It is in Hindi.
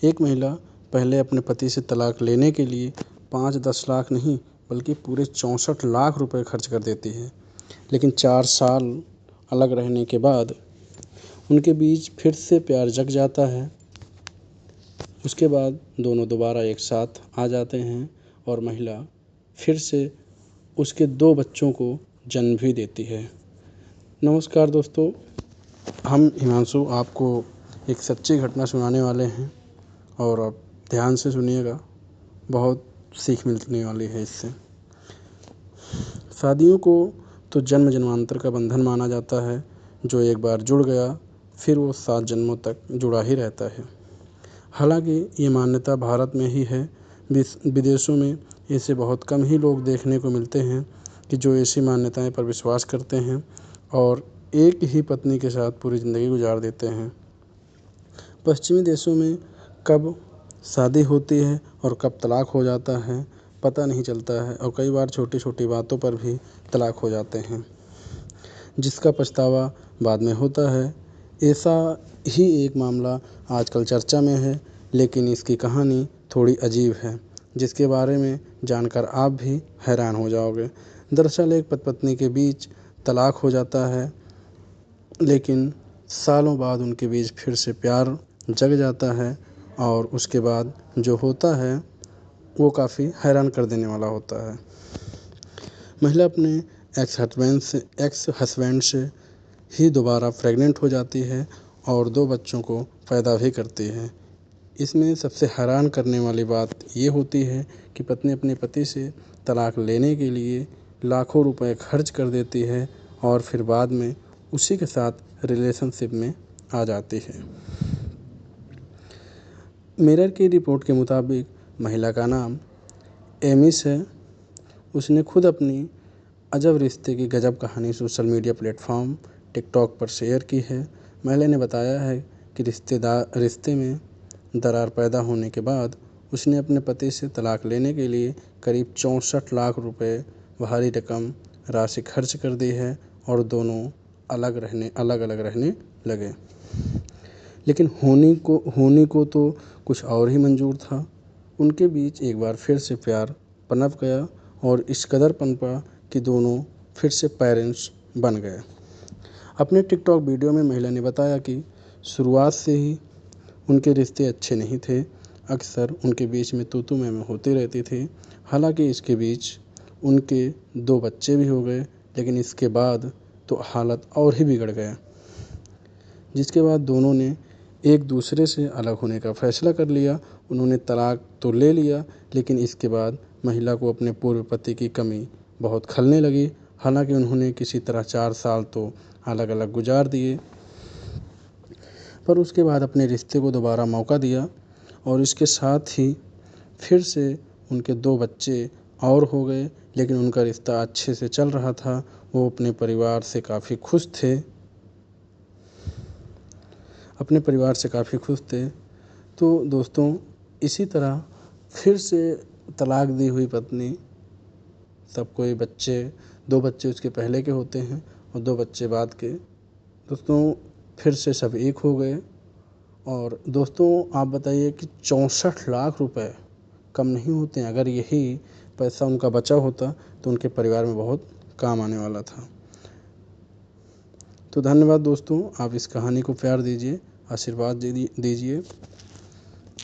एक महिला पहले अपने पति से तलाक लेने के लिए 5-10 लाख नहीं बल्कि पूरे 64 लाख रुपए खर्च कर देती है। लेकिन 4 साल अलग रहने के बाद उनके बीच फिर से प्यार जग जाता है। उसके बाद दोनों दोबारा एक साथ आ जाते हैं और महिला फिर से उसके 2 बच्चों को जन्म भी देती है। नमस्कार दोस्तों, हम हिमांशु आपको एक सच्ची घटना सुनाने वाले हैं और आप ध्यान से सुनिएगा, बहुत सीख मिलने वाली है इससे। शादियों को तो जन्म जन्मांतर का बंधन माना जाता है, जो एक बार जुड़ गया फिर वो 7 जन्मों तक जुड़ा ही रहता है। हालांकि ये मान्यता भारत में ही है, विदेशों में ऐसे बहुत कम ही लोग देखने को मिलते हैं कि जो ऐसी मान्यताएं पर विश्वास करते हैं और एक ही पत्नी के साथ पूरी ज़िंदगी गुजार देते हैं। पश्चिमी देशों में कब शादी होती है और कब तलाक हो जाता है पता नहीं चलता है और कई बार छोटी छोटी बातों पर भी तलाक हो जाते हैं, जिसका पछतावा बाद में होता है। ऐसा ही एक मामला आजकल चर्चा में है, लेकिन इसकी कहानी थोड़ी अजीब है, जिसके बारे में जानकर आप भी हैरान हो जाओगे। दरअसल एक पति-पत्नी के बीच तलाक हो जाता है, लेकिन सालों बाद उनके बीच फिर से प्यार जग जाता है और उसके बाद जो होता है वो काफ़ी हैरान कर देने वाला होता है। महिला अपने एक्स हस्बैंड से ही दोबारा प्रेग्नेंट हो जाती है और 2 बच्चों को पैदा भी करती है। इसमें सबसे हैरान करने वाली बात ये होती है कि पत्नी अपने पति से तलाक लेने के लिए लाखों रुपए खर्च कर देती है और फिर बाद में उसी के साथ रिलेशनशिप में आ जाती है। मिरर की रिपोर्ट के मुताबिक महिला का नाम एमिस है। उसने खुद अपनी अजब रिश्ते की गजब कहानी सोशल मीडिया प्लेटफॉर्म टिकटॉक पर शेयर की है। महिला ने बताया है कि रिश्ते में दरार पैदा होने के बाद उसने अपने पति से तलाक लेने के लिए करीब 64 लाख रुपए भारी रकम राशि खर्च कर दी है और दोनों अलग अलग रहने लगे। लेकिन होनी को तो कुछ और ही मंजूर था। उनके बीच एक बार फिर से प्यार पनप गया और इस कदर पनपा कि दोनों फिर से पेरेंट्स बन गए। अपने टिकटॉक वीडियो में महिला ने बताया कि शुरुआत से ही उनके रिश्ते अच्छे नहीं थे। अक्सर उनके बीच में तू-तू मैं-मैं होती रहती थी। हालांकि इसके बीच उनके 2 बच्चे भी हो गए, लेकिन इसके बाद तो हालत और ही बिगड़ गया, जिसके बाद दोनों ने एक दूसरे से अलग होने का फैसला कर लिया। उन्होंने तलाक तो ले लिया, लेकिन इसके बाद महिला को अपने पूर्व पति की कमी बहुत खलने लगी। हालांकि उन्होंने किसी तरह 4 साल तो अलग अलग गुजार दिए, पर उसके बाद अपने रिश्ते को दोबारा मौका दिया और इसके साथ ही फिर से उनके 2 बच्चे और हो गए। लेकिन उनका रिश्ता अच्छे से चल रहा था, वो अपने परिवार से काफ़ी खुश थे। तो दोस्तों, इसी तरह फिर से तलाक दी हुई पत्नी, सबको ये 2 बच्चे उसके पहले के होते हैं और 2 बच्चे बाद के, दोस्तों फिर से सब एक हो गए। और दोस्तों आप बताइए कि 64 लाख रुपए कम नहीं होते हैं। अगर यही पैसा उनका बचा होता तो उनके परिवार में बहुत काम आने वाला था। तो धन्यवाद दोस्तों, आप इस कहानी को प्यार दीजिए, आशीर्वाद दीजिए।